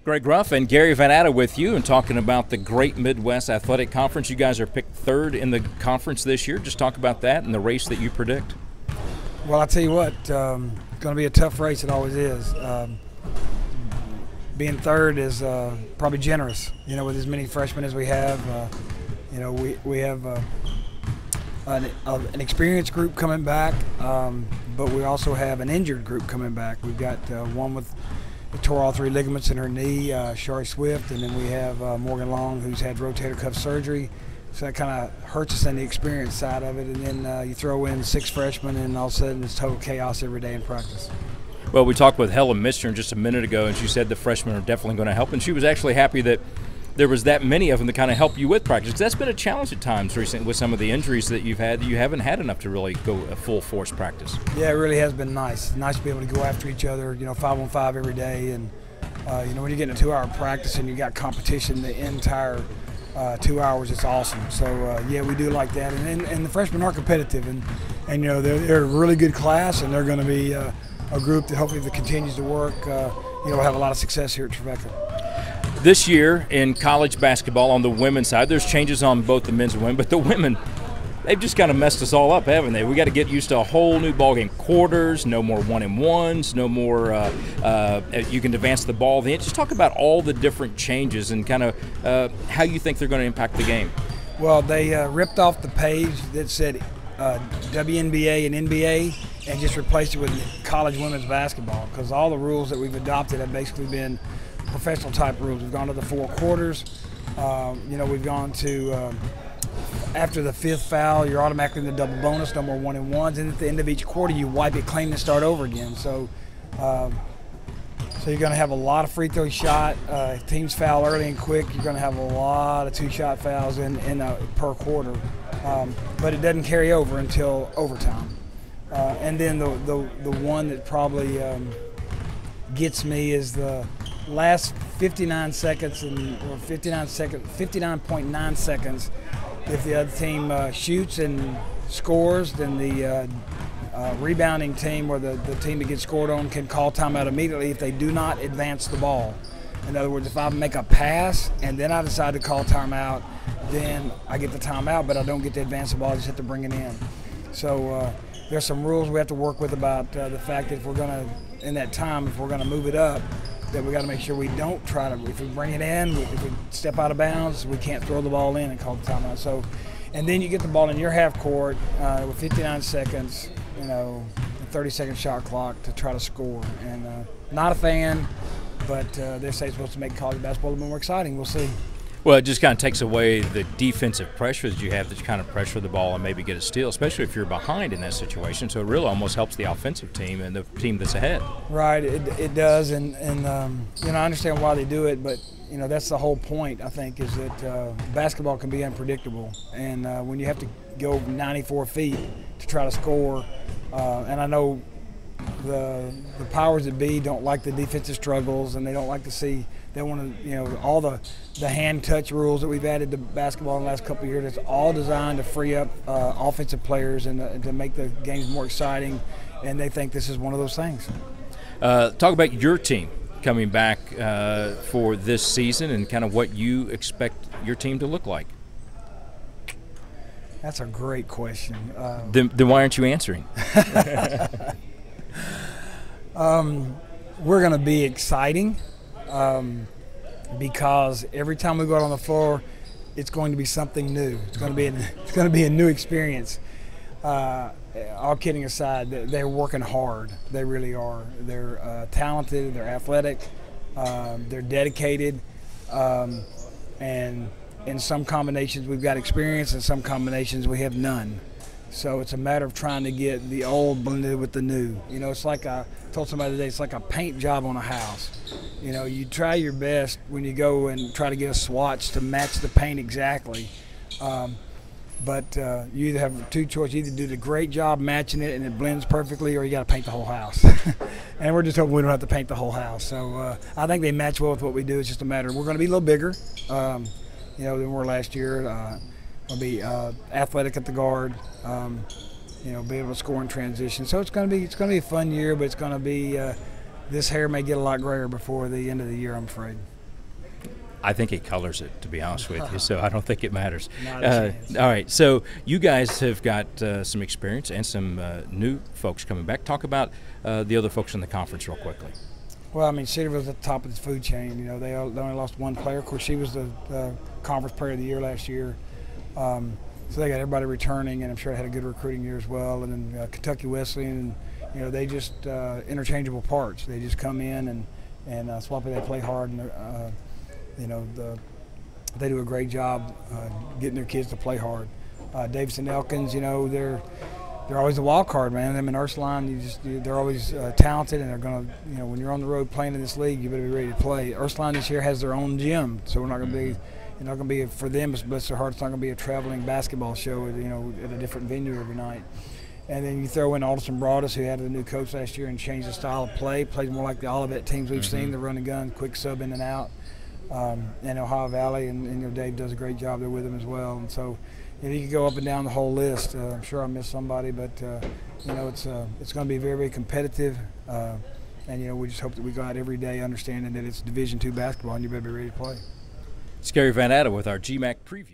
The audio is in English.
Greg Ruff and Gary Van Atta with you and talking about the Great Midwest Athletic Conference. You guys are picked third in the conference this year. Just talk about that and the race that you predict. Well, I'll tell you what, it's going to be a tough race. It always is. Being third is probably generous, with as many freshmen as we have. We have an experienced group coming back, but we also have an injured group coming back. We've got one with tore all 3 ligaments in her knee, Shari Swift, and then we have Morgan Long, who's had rotator cuff surgery. So that kind of hurts us on the experience side of it. And then you throw in 6 freshmen, and all of a sudden it's total chaos every day in practice. Well, we talked with Helen Mistner just a minute ago, and she said the freshmen are definitely going to help. And she was actually happy that there was that many of them to kind of help you with practice. That's been a challenge at times recently with some of the injuries that you've had. You haven't had enough to really go a full force practice. Yeah, it really has been nice. It's nice to be able to go after each other, 5-on-5 every day. And, when you get in a 2-hour practice and you got competition the entire 2 hours, it's awesome. So, yeah, we do like that. And the freshmen are competitive. And they're a really good class, and they're going to be a group that hopefully that continues to work, will have a lot of success here at Trevecca. This year in college basketball on the women's side, there's changes on both the men's and women, but the women, they've just kind of messed us all up, haven't they? We got to get used to a whole new ballgame. Quarters, no more 1-and-1s, no more you can advance the ball. Just talk about all the different changes and kind of how you think they're going to impact the game. Well, they ripped off the page that said WNBA and NBA and just replaced it with college women's basketball, because all the rules that we've adopted have basically been professional type rules. We've gone to the 4 quarters. We've gone to after the 5th foul, you're automatically in the double bonus, no more 1-and-1s, and at the end of each quarter, you wipe it clean and start over again. So, you're going to have a lot of free throw shot. If teams foul early and quick, you're going to have a lot of 2-shot fouls in per quarter. But it doesn't carry over until overtime. And then the one that probably gets me is the last 59 seconds or 59.9 seconds. If the other team shoots and scores, then the rebounding team or the team that gets scored on can call timeout immediately if they do not advance the ball. In other words, if I make a pass and then I decide to call timeout, then I get the timeout, but I don't get to advance the ball. I just have to bring it in. So there's some rules we have to work with about the fact that if we're going to, in that time, if we're going to move it up, that we got to make sure we don't try to, if we bring it in, if we step out of bounds, we can't throw the ball in and call the timeout. So, and then you get the ball in your half court with 59 seconds, a 30-second shot clock to try to score. And not a fan, but they say it's supposed to make college basketball a little more exciting. We'll see. Well, it just kind of takes away the defensive pressure that you have to kind of pressure the ball and maybe get a steal, especially if you're behind in that situation. So it really almost helps the offensive team and the team that's ahead. Right, it does, and I understand why they do it, but that's the whole point. I think is that basketball can be unpredictable, and when you have to go 94 feet to try to score, and I know the powers that be don't like the defensive struggles, and they don't like to see. They want to, all the hand touch rules that we've added to basketball in the last couple of years. It's all designed to free up offensive players and to make the games more exciting. And they think this is one of those things. Talk about your team coming back for this season and kind of what you expect your team to look like. That's a great question. Then why aren't you answering? We're going to be exciting. Because every time we go out on the floor, it's going to be something new. It's going to be a new experience. All kidding aside, they're working hard. They really are. They're talented. They're athletic. They're dedicated. And in some combinations we've got experience, in some combinations we have none. So it's a matter of trying to get the old blended with the new. It's like I told somebody today, it's like a paint job on a house. You try your best when you go and try to get a swatch to match the paint exactly. But you either have 2 choices, either do the great job matching it and it blends perfectly, or you got to paint the whole house. And we're just hoping we don't have to paint the whole house. So I think they match well with what we do. It's just a matter of, we're going to be a little bigger, than we were last year. We'll be athletic at the guard, be able to score in transition. So it's going to be a fun year, but it's going to be this hair may get a lot grayer before the end of the year, I'm afraid. I think it colors it, to be honest with you, so I don't think it matters. Not a chance. All right, so you guys have got some experience and some new folks coming back. Talk about the other folks in the conference real quickly. Well, I mean, Cedarville's at the top of the food chain. You know, they only lost one player. Of course, she was the conference player of the year last year. So they got everybody returning, and I'm sure they had a good recruiting year as well. And then Kentucky Wesleyan, you know, they just interchangeable parts. They just come in and swap it. They play hard, and you know, they do a great job getting their kids to play hard. Davidson Elkins, you know, they're always a wild card, man. Them and Ursuline, they're always talented, and they're gonna, you know, when you're on the road playing in this league, you better be ready to play. Ursuline this year has their own gym, so we're not gonna be, you're not gonna be, for them, bless their heart, it's not gonna be a traveling basketball show, you know, at a different venue every night. And then you throw in Alderson Broadus, who had a new coach last year and changed the style of play, plays more like the Olivet teams we've seen, the run and gun, quick sub in and out. And Ohio Valley, and you know, Dave does a great job there with them as well. And so, you know, you can go up and down the whole list. I'm sure I missed somebody, but you know, it's going to be very, very competitive. And you know, we just hope that we go out every day understanding that it's Division II basketball, and you better be ready to play. It's Gary Van Atta with our GMAC preview.